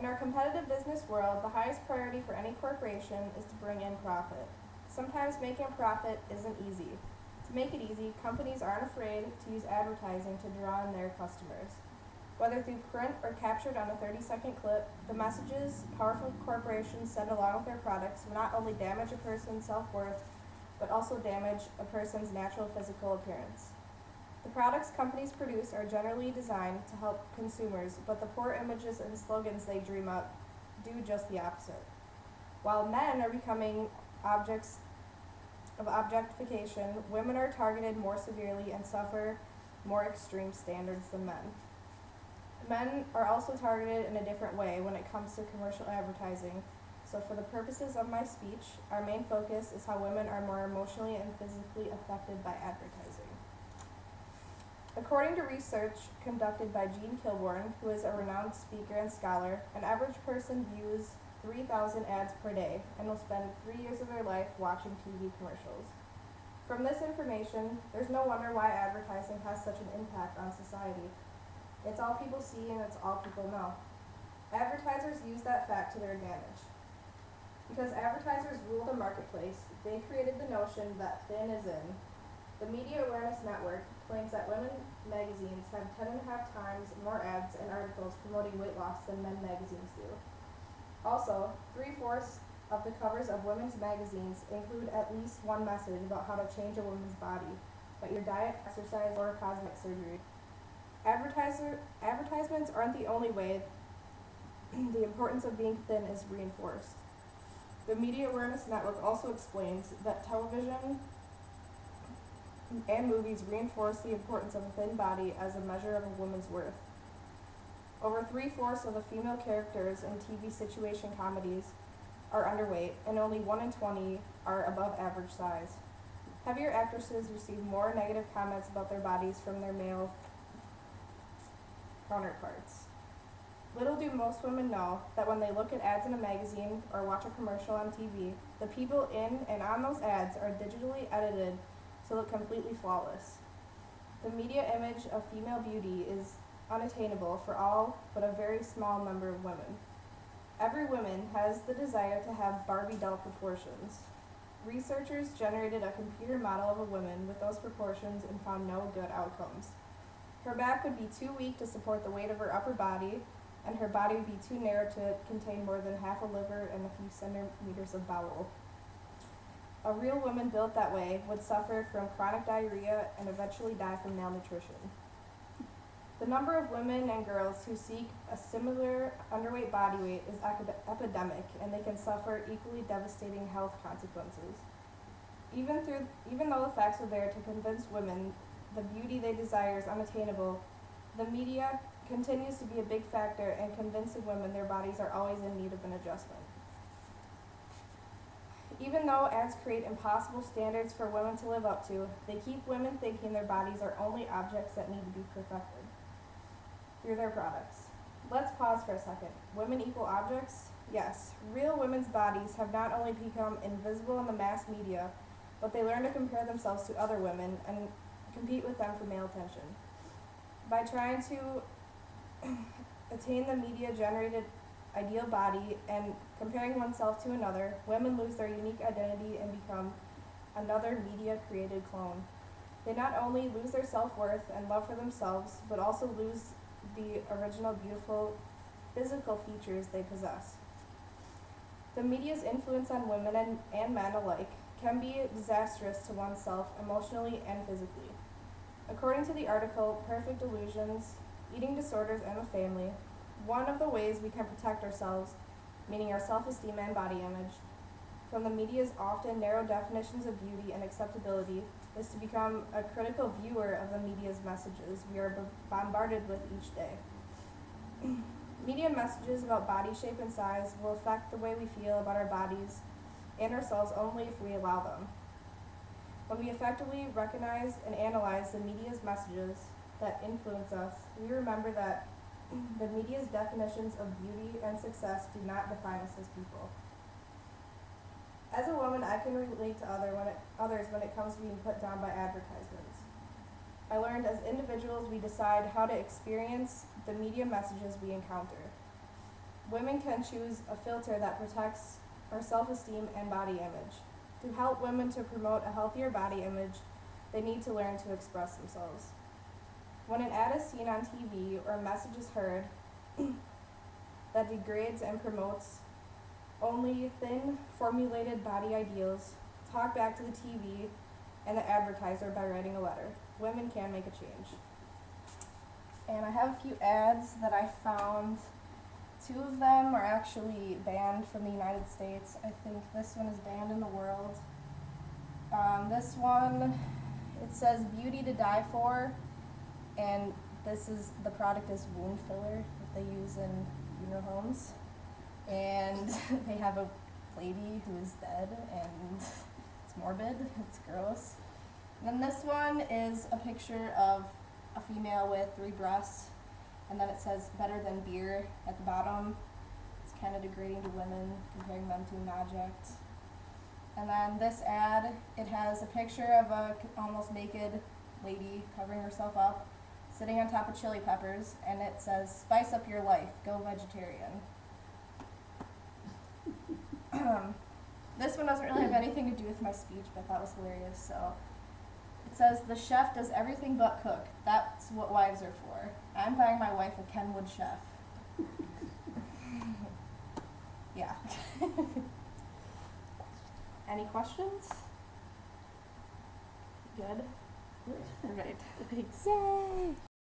In our competitive business world, the highest priority for any corporation is to bring in profit. Sometimes making a profit isn't easy. To make it easy, companies aren't afraid to use advertising to draw in their customers. Whether through print or captured on a 30-second clip, the messages powerful corporations send along with their products will not only damage a person's self-worth, but also damage a person's natural physical appearance. The products companies produce are generally designed to help consumers, but the poor images and slogans they dream up do just the opposite. While men are becoming objects of objectification, women are targeted more severely and suffer more extreme standards than men. Men are also targeted in a different way when it comes to commercial advertising, so for the purposes of my speech, our main focus is how women are more emotionally and physically affected by advertising. According to research conducted by Jean Kilborn, who is a renowned speaker and scholar, an average person views 3,000 ads per day and will spend 3 years of their life watching TV commercials. From this information, there's no wonder why advertising has such an impact on society. It's all people see and it's all people know. Advertisers use that fact to their advantage. Because advertisers rule the marketplace, they created the notion that thin is in. The Media Awareness Network claims that women magazines have 10.5 times more ads and articles promoting weight loss than men magazines do. Also, 3/4 of the covers of women's magazines include at least one message about how to change a woman's body by either diet, exercise, or cosmetic surgery. Advertisements aren't the only way the importance of being thin is reinforced. The Media Awareness Network also explains that television and movies reinforce the importance of a thin body as a measure of a woman's worth. Over 3/4 of the female characters in TV situation comedies are underweight, and only 1 in 20 are above average size. Heavier actresses receive more negative comments about their bodies from their male counterparts. Little do most women know that when they look at ads in a magazine or watch a commercial on TV, the people in and on those ads are digitally edited to look completely flawless. The media image of female beauty is unattainable for all but a very small number of women. Every woman has the desire to have Barbie doll proportions. Researchers generated a computer model of a woman with those proportions and found no good outcomes. Her back would be too weak to support the weight of her upper body, and her body would be too narrow to contain more than half a liver and a few centimeters of bowel. A real woman built that way would suffer from chronic diarrhea and eventually die from malnutrition. The number of women and girls who seek a similar underweight body weight is epidemic, and they can suffer equally devastating health consequences. Even though the facts are there to convince women the beauty they desire is unattainable, the media continues to be a big factor in convincing women their bodies are always in need of an adjustment. Even though ads create impossible standards for women to live up to, they keep women thinking their bodies are only objects that need to be perfected through their products. Let's pause for a second. Women equal objects? Yes. Real women's bodies have not only become invisible in the mass media, but they learn to compare themselves to other women and compete with them for male attention. By trying to attain the media-generated ideal body and comparing oneself to another, women lose their unique identity and become another media-created clone. They not only lose their self-worth and love for themselves, but also lose the original beautiful physical features they possess. The media's influence on women and men alike can be disastrous to oneself emotionally and physically. According to the article, Perfect Illusions, Eating Disorders and the Family, one of the ways we can protect ourselves, meaning our self-esteem and body image, from the media's often narrow definitions of beauty and acceptability is to become a critical viewer of the media's messages we are bombarded with each day. Media messages about body shape and size will affect the way we feel about our bodies and ourselves only if we allow them. When we effectively recognize and analyze the media's messages that influence us, we remember that the media's definitions of beauty and success do not define us as people. As a woman, I can relate to others when it comes to being put down by advertisements. I learned as individuals we decide how to experience the media messages we encounter. Women can choose a filter that protects our self-esteem and body image. To help women to promote a healthier body image, they need to learn to express themselves. When an ad is seen on TV or a message is heard that degrades and promotes only thin, formulated body ideals, talk back to the TV and the advertiser by writing a letter. Women can make a change. And I have a few ads that I found. 2 of them are actually banned from the United States. I think this one is banned in the world. This one, it says beauty to die for, and the product is wound filler that they use in funeral homes. And they have a lady who is dead, and it's morbid, it's gross. And then this one is a picture of a female with 3 breasts, and then it says better than beer at the bottom. It's kind of degrading to women, comparing them to an object. And then this ad, it has a picture of a almost naked lady covering herself up, sitting on top of chili peppers, and it says, spice up your life, go vegetarian. This one doesn't really have anything to do with my speech, but that was hilarious. So it says, the chef does everything but cook. That's what wives are for. I'm buying my wife a Kenwood chef. Yeah. Any questions? Good? Right. Thanks. Yay!